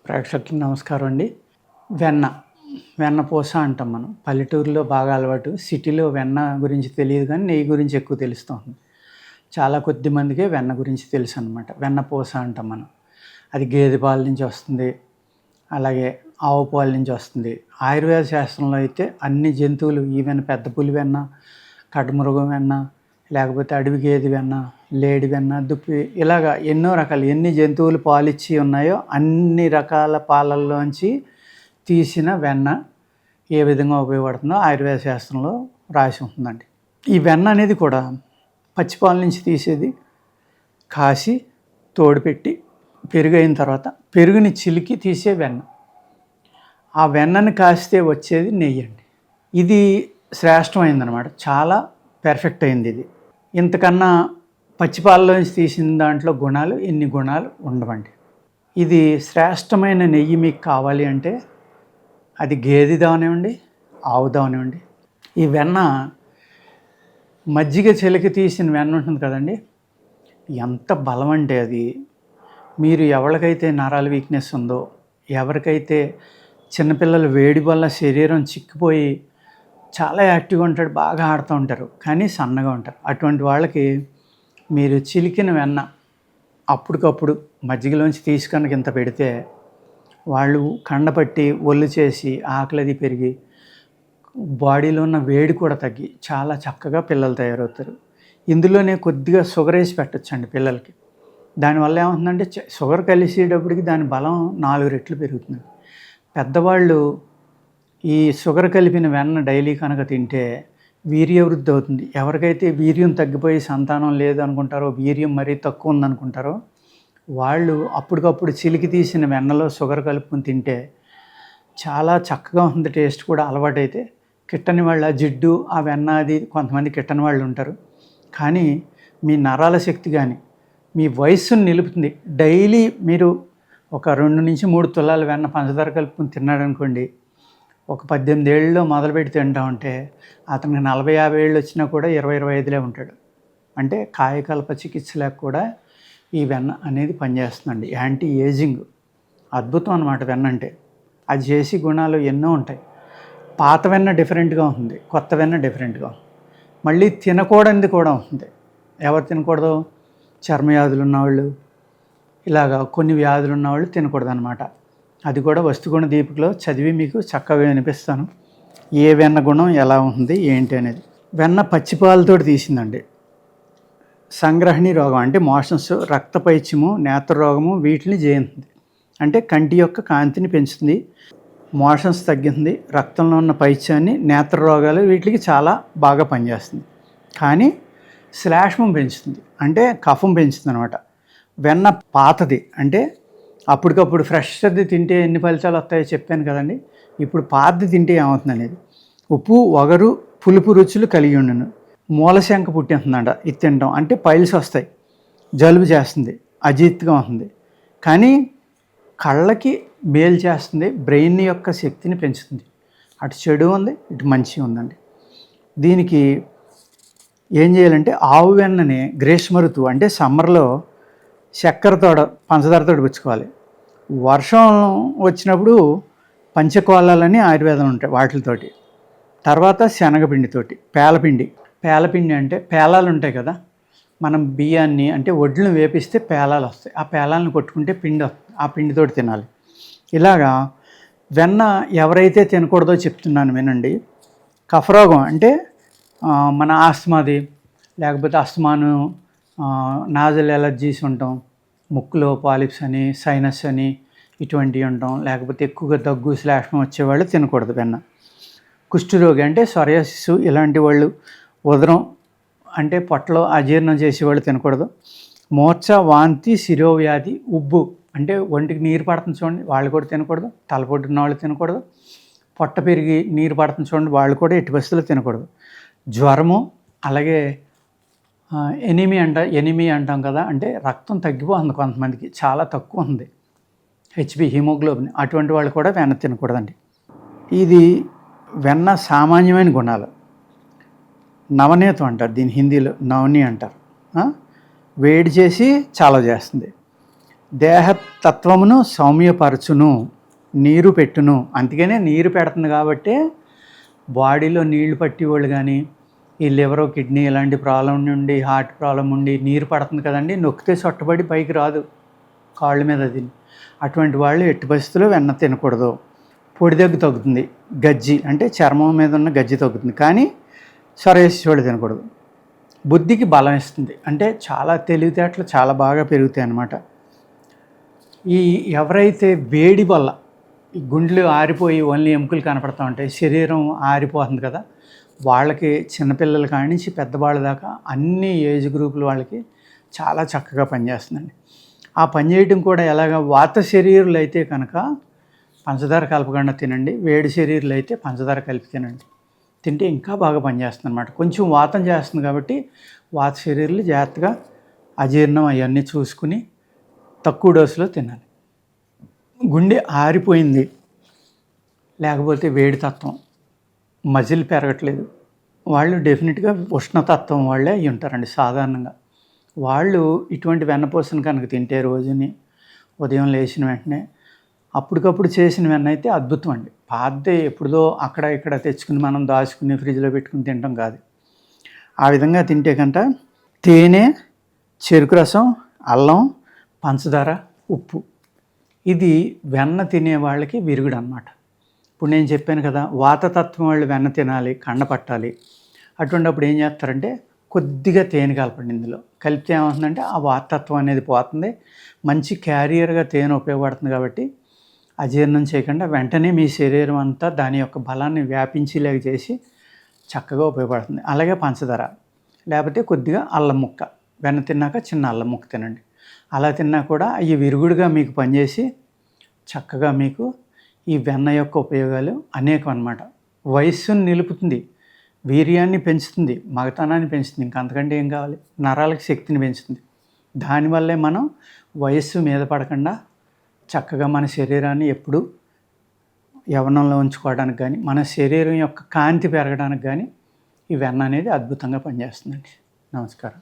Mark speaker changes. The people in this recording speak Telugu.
Speaker 1: ప్రేక్షకులకు నమస్కారం అండి. వెన్న, వెన్నపూస అంటాం మనం. పల్లెటూరులో బాగా అలవాటు. సిటీలో వెన్న గురించి తెలియదు కానీ నెయ్యి గురించి ఎక్కువ తెలుస్తూ ఉంటుంది. చాలా కొద్ది మందికే వెన్న గురించి తెలుసు అనమాట. వెన్నపూస అంటాం మనం. అది గేదె పాల నుంచి వస్తుంది, అలాగే ఆవు పాల నుంచి వస్తుంది. ఆయుర్వేద శాస్త్రంలో అయితే అన్ని జంతువులు ఈవెన్ పెద్ద పులి వెన్న, కటుమృగం వెన్న, లేకపోతే అడవి గేదె వెన్న, లేడి వెన్న, దుప్పి, ఇలాగా ఎన్నో రకాలు ఎన్ని జంతువులు పాలిచ్చి ఉన్నాయో అన్ని రకాల పాలల్లోంచి తీసిన వెన్న ఏ విధంగా ఉపయోగపడుతుందో ఆయుర్వేద శాస్త్రంలో రాసి ఉంటుందండి. ఈ వెన్న అనేది కూడా పచ్చిపాల నుంచి తీసేది, కాసి తోడుపెట్టి పెరుగు అయిన తర్వాత పెరుగుని చిలికి తీసే వెన్న. ఆ వెన్నని కాస్తే వచ్చేది నెయ్యి అండి. ఇది శ్రేష్టమైందనమాట. చాలా పెర్ఫెక్ట్ అయింది ఇది. ఇంతకన్నా పచ్చిపాలలోంచి తీసిన దాంట్లో గుణాలు ఇన్ని గుణాలు ఉండవండి. ఇది శ్రేష్టమైన నెయ్యి మీకు కావాలి అంటే అది గేదె దావనివ్వండి, ఆవు దావనివ్వండి. ఈ వెన్న మజ్జిగ చిలికి తీసిన వెన్న ఉంటుంది కదండి, ఎంత బలం అంటే అది. మీరు ఎవరికైతే నరాల వీక్నెస్ ఉందో, ఎవరికైతే చిన్నపిల్లలు వేడి వల్ల శరీరం చిక్కిపోయి చాలా యాక్టివ్గా ఉంటాడు, బాగా ఆడుతూ ఉంటారు కానీ సన్నగా ఉంటారు, అటువంటి వాళ్ళకి మీరు చిలికిన వెన్న అప్పటికప్పుడు మజ్జిగలోంచి తీసుకొని ఇంత పెడితే వాళ్ళు కండపట్టి ఒళ్ళు చేసి ఆకలిది పెరిగి బాడీలో ఉన్న వేడి కూడా తగ్గి చాలా చక్కగా పిల్లలు తయారవుతారు. ఇందులోనే కొద్దిగా షుగర్ వేసి పెట్టచ్చండి పిల్లలకి. దానివల్ల ఏమవుతుందంటే షుగర్ కలిసేటప్పటికి దాని బలం 4 రెట్లు పెరుగుతుంది. పెద్దవాళ్ళు ఈ షుగర్ కలిపిన వెన్న డైలీ కనుక తింటే వీర్యవృద్ధి అవుతుంది. ఎవరికైతే వీర్యం తగ్గిపోయి సంతానం లేదు అనుకుంటారో, వీర్యం మరీ తక్కువ ఉందనుకుంటారో వాళ్ళు అప్పటికప్పుడు చిలికి తీసిన వెన్నలో షుగర్ కలుపుకొని తింటే చాలా చక్కగా ఉంది. టేస్ట్ కూడా అలవాటైతే కిట్టని వాళ్ళ జిడ్డు ఆ వెన్న అది కొంతమంది కిట్టని వాళ్ళు ఉంటారు. కానీ మీ నరాల శక్తి కానీ మీ వయస్సును నిలుపుతుంది. డైలీ మీరు ఒక 2 నుంచి 3 తులాల వెన్న పంచదార కలుపుకొని తిన్నాడనుకోండి, ఒక 18 ఏళ్ళలో మొదలుపెట్టి తింటా ఉంటే అతనికి 40-50 ఏళ్ళు వచ్చినా కూడా 20-25లే ఉంటాడు. అంటే కాయకల్ప చికిత్సలకు కూడా ఈ వెన్న అనేది పనిచేస్తుందండి. యాంటీ ఏజింగ్ అద్భుతం అన్నమాట వెన్న అంటే. అది చేసి గుణాలు ఎన్నో ఉంటాయి. పాత వెన్న డిఫరెంట్గా ఉంటుంది, కొత్త వెన్న డిఫరెంట్గా ఉంటుంది. మళ్ళీ తినకూడనిది కూడా ఉంటుంది. ఎవరు తినకూడదు? చర్మవ్యాధులు ఉన్నవాళ్ళు, ఇలాగా కొన్ని వ్యాధులు ఉన్నవాళ్ళు తినకూడదు అనమాట. అది కూడా వస్తుగుణ దీపికలో చదివి మీకు చక్కగా వినిపిస్తాను. ఏ వెన్న గుణం ఎలా ఉంది ఏంటి అనేది. వెన్న పచ్చిపాలతో తీసిందండి. సంగ్రహణి రోగం అంటే మోషన్స్, రక్తపైత్యము, నేత్ర రోగము వీటిని జయిస్తుంది. అంటే కంటి యొక్క కాంతిని పెంచుతుంది, మోషన్స్ తగ్గిస్తుంది, రక్తంలో ఉన్న పైత్యాన్ని, నేత్ర రోగాలు వీటికి చాలా బాగా పనిచేస్తుంది. కానీ శ్లేష్మం పెంచుతుంది, అంటే కఫం పెంచుతుంది అనమాట. వెన్న పాతది అంటే అప్పటికప్పుడు ఫ్రెష్ది తింటే ఎన్ని ఫలితాలు వస్తాయో చెప్పాను కదండి. ఇప్పుడు పాతది తింటే ఏమవుతుంది అనేది, ఉప్పు, వగరు, పులుపు రుచులు కలిగి ఉండను. మూలశంక పుట్టేస్తుందంట ఇది తినడం. అంటే పైల్స్ వస్తాయి, జలుబు చేస్తుంది, అజీర్తిగా ఉంటుంది. కానీ కళ్ళకి మేలు చేస్తుంది, బ్రెయిన్ యొక్క శక్తిని పెంచుతుంది. అటు చెడు ఉంది, ఇటు మంచి ఉందండి. దీనికి ఏం చేయాలంటే ఆవు వెన్నని గ్రీష్మ ఋతువు అంటే సమ్మర్లో చక్కెరతో పంచదారతో పుచ్చుకోవాలి. వర్షం వచ్చినప్పుడు పంచకోలాలని ఆయుర్వేదం ఉంటాయి వాటితోటి. తర్వాత శనగపిండితోటి, పేలపిండి అంటే పేలాలు ఉంటాయి కదా, మనం బియ్యాన్ని అంటే వడ్లను వేపిస్తే పేలాలు వస్తాయి. ఆ పేలాలను కొట్టుకుంటే పిండి వస్తుంది, ఆ పిండితోటి తినాలి. ఇలాగా వెన్న ఎవరైతే తినకూడదో చెప్తున్నాను వినండి. కఫరోగం అంటే మన ఆస్తమాది, లేకపోతే అస్తమాను, నాజల్ ఎలర్జీస్ ఉంటాం, ముక్కులో పాలిప్స్ అని, సైనస్ అని ఇటువంటివి ఉంటాం, లేకపోతే ఎక్కువగా దగ్గు శ్లేష్మం వచ్చేవాళ్ళు తినకూడదు వెన్న. కుష్ఠరోగి అంటే సొరియాసిస్ ఇలాంటి వాళ్ళు, ఉదరం అంటే పొట్టలో అజీర్ణం చేసేవాళ్ళు తినకూడదు. మూర్ఛ, వాంతి, శిరోవ్యాధి, ఉబ్బు అంటే ఒంటికి నీరు పడుతుంది చూడండి వాళ్ళు కూడా తినకూడదు. తలపోటు ఉన్న వాళ్ళు తినకూడదు. పొట్ట పెరిగి నీరు పడుతుంది చూడండి వాళ్ళు కూడా ఎట్టి పరిస్థితుల్లో తినకూడదు. జ్వరము, అలాగే ఎనిమీ అంటాం కదా, అంటే రక్తం తగ్గిపోతుంది కొంతమందికి, చాలా తక్కువ ఉంది హెచ్బి హిమోగ్లోబిన్, అటువంటి వాళ్ళు కూడా వెన్న తినకూడదండి. ఇది వెన్న సామాన్యమైన గుణాలు. నవనీతం అంటారు దీని, హిందీలో నవని అంటారు. వేడి చేసి చాలా చేస్తుంది. దేహతత్వమును సౌమ్యపరచును, నీరు పెట్టును. అందుకనే నీరు పెడుతుంది కాబట్టి బాడీలో నీళ్లు పట్టేవాళ్ళు కానీ, ఈ లివరు కిడ్నీ ఇలాంటి ప్రాబ్లం నుండి, హార్ట్ ప్రాబ్లం ఉండి నీరు పడుతుంది కదండి, నొక్కితే సొట్టబడి పైకి రాదు కాళ్ళ మీద. అది అటువంటి వాళ్ళు ఎట్టి పరిస్థితుల్లో వెన్న తినకూడదు. పొడి దగ్గు తగ్గుతుంది, గజ్జి అంటే చర్మం మీద ఉన్న గజ్జి తగ్గుతుంది, కానీ సొరేసి వాళ్ళు తినకూడదు. బుద్ధికి బలం ఇస్తుంది, అంటే చాలా తెలివితేటలు చాలా బాగా పెరుగుతాయి అన్నమాట. ఈ ఎవరైతే వేడి వల్ల ఈ గుండెలు ఆరిపోయి ఓన్లీ ఎముకలు కనపడుతూ ఉంటాయి, శరీరం ఆరిపోతుంది కదా, వాళ్ళకి చిన్నపిల్లల కాడి నుంచి పెద్దవాళ్ళ దాకా అన్ని ఏజ్ గ్రూపుల వాళ్ళకి చాలా చక్కగా పనిచేస్తుందండి. ఆ పనిచేయడం కూడా ఎలాగ, వాత శరీరులు అయితే కనుక పంచదార కలపకుండా తినండి, వేడి శరీరులు అయితే పంచదార కలిపి తినండి. తింటే ఇంకా బాగా పనిచేస్తుంది అనమాట. కొంచెం వాతం చేస్తుంది కాబట్టి వాత శరీరాలు జాగ్రత్తగా అజీర్ణం అవన్నీ చూసుకుని తక్కువ డోసులో తినాలి. గుండె ఆరిపోయింది, లేకపోతే వేడి తత్వం, మజిల్ పెరగట్లేదు, వాళ్ళు డెఫినెట్గా ఉష్ణతత్వం వాళ్ళే అయి ఉంటారండి సాధారణంగా. వాళ్ళు ఇటువంటి వెన్నపూసను కనుక తింటే రోజుని ఉదయం లేచిన వెంటనే అప్పటికప్పుడు చేసిన వెన్న అయితే అద్భుతం అండి. పాతదే ఎప్పుడుదో అక్కడ ఇక్కడ తెచ్చుకుని మనం దాచుకుని ఫ్రిడ్జ్లో పెట్టుకుని తినడం కాదు. ఆ విధంగా తింటే కంట తేనె, చెరుకు రసం, అల్లం, పంచదార, ఉప్పు, ఇది వెన్న తినే వాళ్ళకి విరుగుడు అన్నమాట. ఇప్పుడు నేను చెప్పాను కదా, వాతతత్వం వాళ్ళు వెన్న తినాలి, కండ పట్టాలి. అటువంటిప్పుడు ఏం చేస్తారంటే కొద్దిగా తేనె కలపండి. ఇందులో కలిపితే ఏమవుతుందంటే ఆ వాతతత్వం అనేది పోతుంది, మంచి క్యారియర్గా తేనె ఉపయోగపడుతుంది. కాబట్టి అజీర్ణం చేయకుండా వెంటనే మీ శరీరం అంతా దాని యొక్క బలాన్ని వ్యాపించేలాగా చేసి చక్కగా ఉపయోగపడుతుంది. అలాగే పంచదార, లేకపోతే కొద్దిగా అల్లం ముక్క, వెన్న తిన్నాక చిన్న అల్లం ముక్క తినండి. అలా తిన్నా కూడా ఈ విరుగుడుగా మీకు పనిచేసి చక్కగా మీకు ఈ వెన్న యొక్క ఉపయోగాలు అనేకం అన్నమాట. వయస్సును నిలుపుతుంది, వీర్యాన్ని పెంచుతుంది, మగతనాన్ని పెంచుతుంది, ఇంకా అంతకంటే ఏం కావాలి, నరాలకు శక్తిని పెంచుతుంది. దానివల్లే మనం వయస్సు మీద పడకుండా చక్కగా మన శరీరాన్ని ఎప్పుడూ యవ్వనంలో ఉంచుకోవడానికి కానీ, మన శరీరం యొక్క కాంతి పెరగడానికి కానీ ఈ వెన్న అనేది అద్భుతంగా పనిచేస్తుందండి. నమస్కారం.